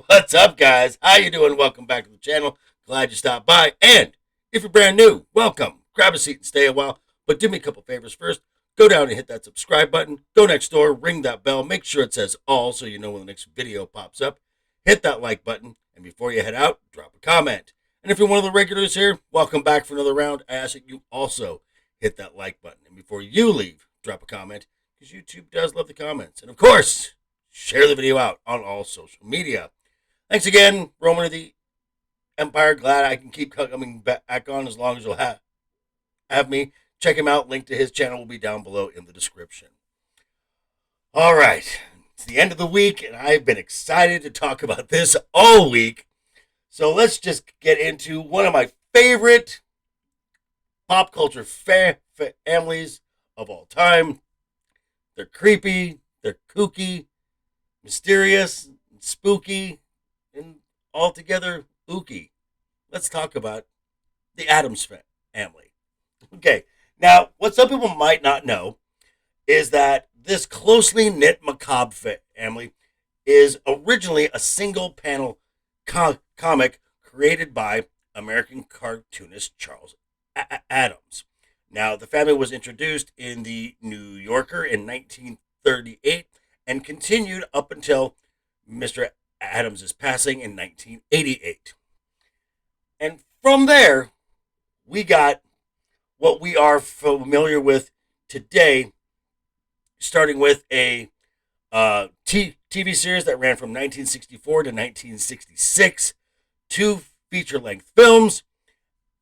What's up, guys? How you doing? Welcome back to the channel. Glad you stopped by. And if you're brand new, welcome. Grab a seat and stay a while. But do me a couple favors first. Go down and hit that subscribe button. Go next door, ring that bell. Make sure it says all so you know when the next video pops up. Hit that like button. And before you head out, drop a comment. And if you're one of the regulars here, welcome back for another round. I ask that you also hit that like button. And before you leave, drop a comment, because YouTube does love the comments. And of course, share the video out on all social media. Thanks again, Roman of the Empire. Glad I can keep coming back on as long as you'll have me. Check him out. Link to his channel will be down below in the description. All right. It's the end of the week, and I've been excited to talk about this all week. So let's just get into one of my favorite pop culture families of all time. They're creepy, they're kooky, mysterious, spooky, and altogether ooky. Let's talk about the Addams family. Okay, now what some people might not know is that this closely knit macabre family is originally a single panel comic created by American cartoonist Charles Addams. Now, the family was introduced in the New Yorker in 1938 and continued up until Mr. Addams' passing in 1988. And from there, we got what we are familiar with today, starting with a TV series that ran from 1964 to 1966, two feature-length films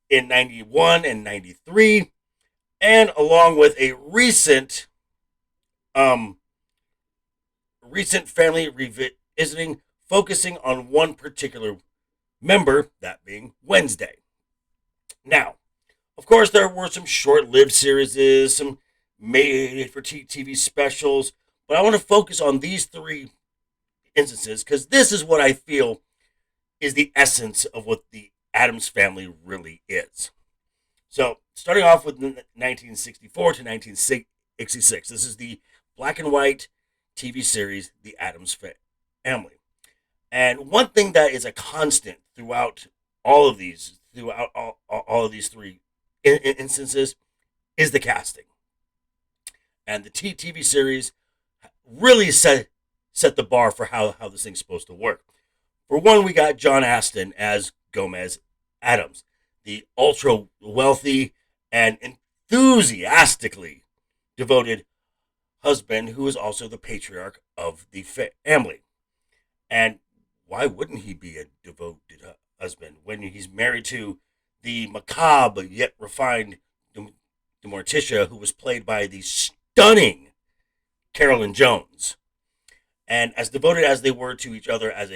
in 91 and 93, and along with a recent family revisiting, focusing on one particular member, that being Wednesday. Now, of course, there were some short-lived series, some made-for-TV specials, but I want to focus on these three instances because this is what I feel is the essence of what the Addams family really is. So, starting off with 1964 to 1966, this is the black and white TV series, The Addams Family. And one thing that is a constant throughout all of these three instances is the casting. And the TV series really set the bar for how this thing's supposed to work. For one, we got John Astin as Gomez Addams, the ultra wealthy and enthusiastically devoted husband who is also the patriarch of the family. And why wouldn't he be a devoted husband when he's married to the macabre yet refined Morticia, who was played by the stunning Carolyn Jones? And as devoted as they were to each other as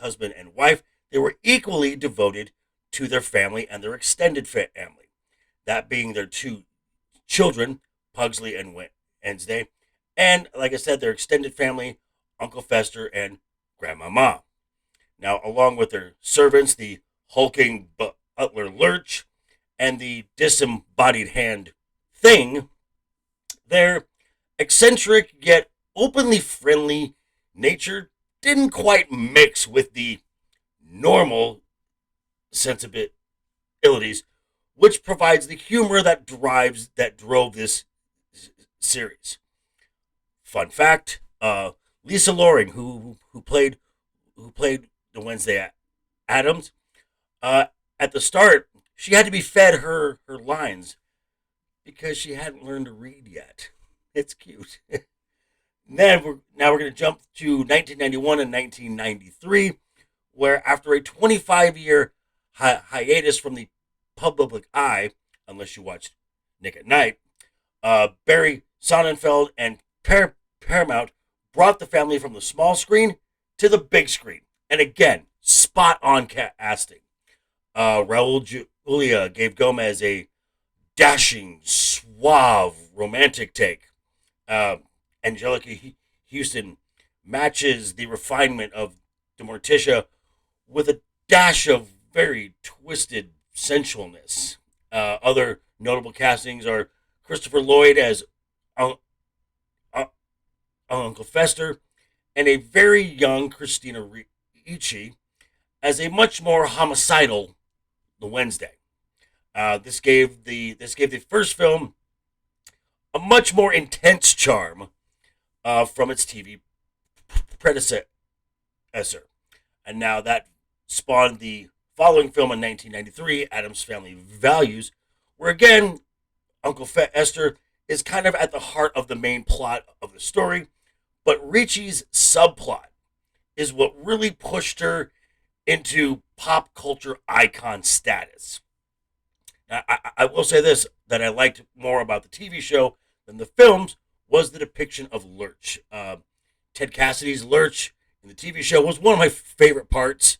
husband and wife, they were equally devoted to their family and their extended family. That being their two children, Pugsley and Wednesday, and like I said, their extended family, Uncle Fester and Grandmama. Now, along with their servants, the hulking butler Lurch and the disembodied hand Thing, their eccentric yet openly friendly nature didn't quite mix with the normal sensibilities, which provides the humor that drove this series. Fun fact: Lisa Loring, who played the Wednesday Addams, at the start she had to be fed her lines because she hadn't learned to read yet. It's cute. Then we're going to jump to 1991 and 1993, where after a 25-year hiatus from the public eye, unless you watched Nick at Night, Barry Sonnenfeld and Paramount brought the family from the small screen to the big screen. And again, spot on casting. Raul Julia gave Gomez a dashing, suave, romantic take. Angelica Houston matches the refinement of the Morticia with a dash of very twisted sensualness. Other notable castings are Christopher Lloyd as Uncle Fester and a very young Christina Ricci as a much more homicidal The Wednesday. This gave the first film a much more intense charm from its TV predecessor, and now that spawned the following film in 1993, Addams Family Values, where again Uncle Esther is kind of at the heart of the main plot of the story, but Ricci's subplot is what really pushed her into pop culture icon status. Now, I will say this, that I liked more about the TV show than the films was the depiction of Lurch. Ted Cassidy's Lurch in the TV show was one of my favorite parts,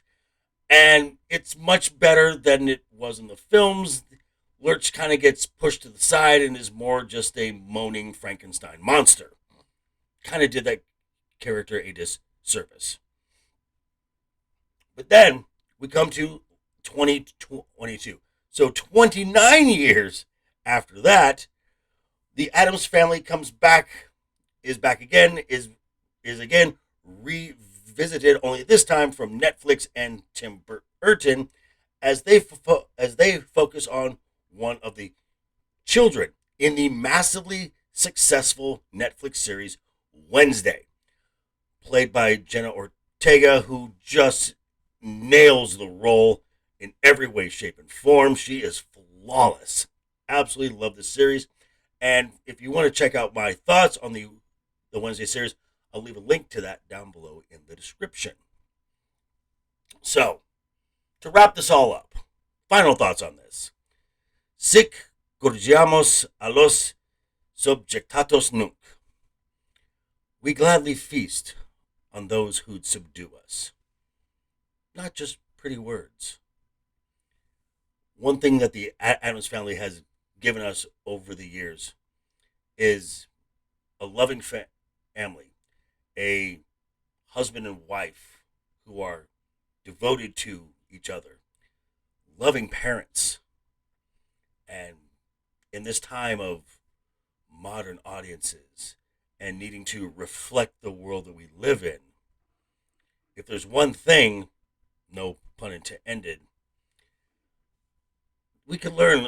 and it's much better than it was in the films. Lurch kind of gets pushed to the side and is more just a moaning Frankenstein monster. Kind of did that character a disservice. But then we come to 2022. So 29 years after that, the Addams Family is back again, is again revisited, only this time from Netflix and Tim Burton, as they focus on one of the children in the massively successful Netflix series Wednesday, played by Jenna Ortega, who just nails the role in every way, shape, and form. She is flawless. Absolutely love this series. And if you want to check out my thoughts on the Wednesday series, I'll leave a link to that down below in the description. So, to wrap this all up, final thoughts on this. Sic gorgiamos a los subjectatos nunc. We gladly feast on those who'd subdue us. Not just pretty words. One thing that the Addams Family has given us over the years is a loving family, a husband and wife who are devoted to each other, loving parents. And in this time of modern audiences and needing to reflect the world that we live in, if there's one thing, no pun intended, we can learn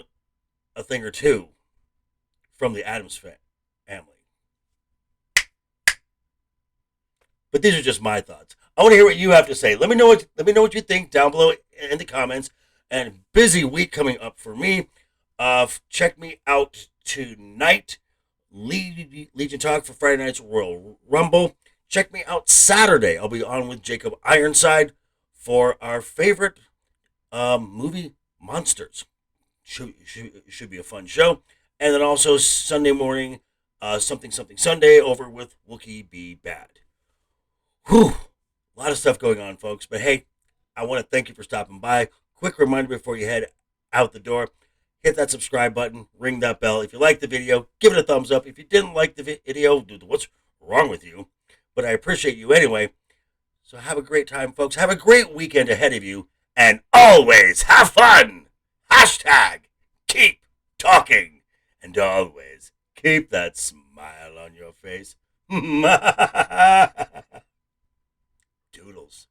a thing or two from the Addams family. But these are just my thoughts. I want to hear what you have to say. Let me know what you think down below in the comments. And busy week coming up for me. Check me out tonight, Legion Talk for Friday night's Royal Rumble. Check me out Saturday. I'll be on with Jacob Ironside for our favorite movie, Monsters. Should be a fun show. And then also Sunday morning, Something Sunday over with Wookie Be Bad. Whew, a lot of stuff going on, folks. But hey, I want to thank you for stopping by. Quick reminder before you head out the door. Hit that subscribe button, ring that bell. If you liked the video, give it a thumbs up. If you didn't like the video, dude, what's wrong with you? But I appreciate you anyway. So have a great time, folks. Have a great weekend ahead of you. And always have fun. Hashtag keep talking. And always keep that smile on your face. Doodles.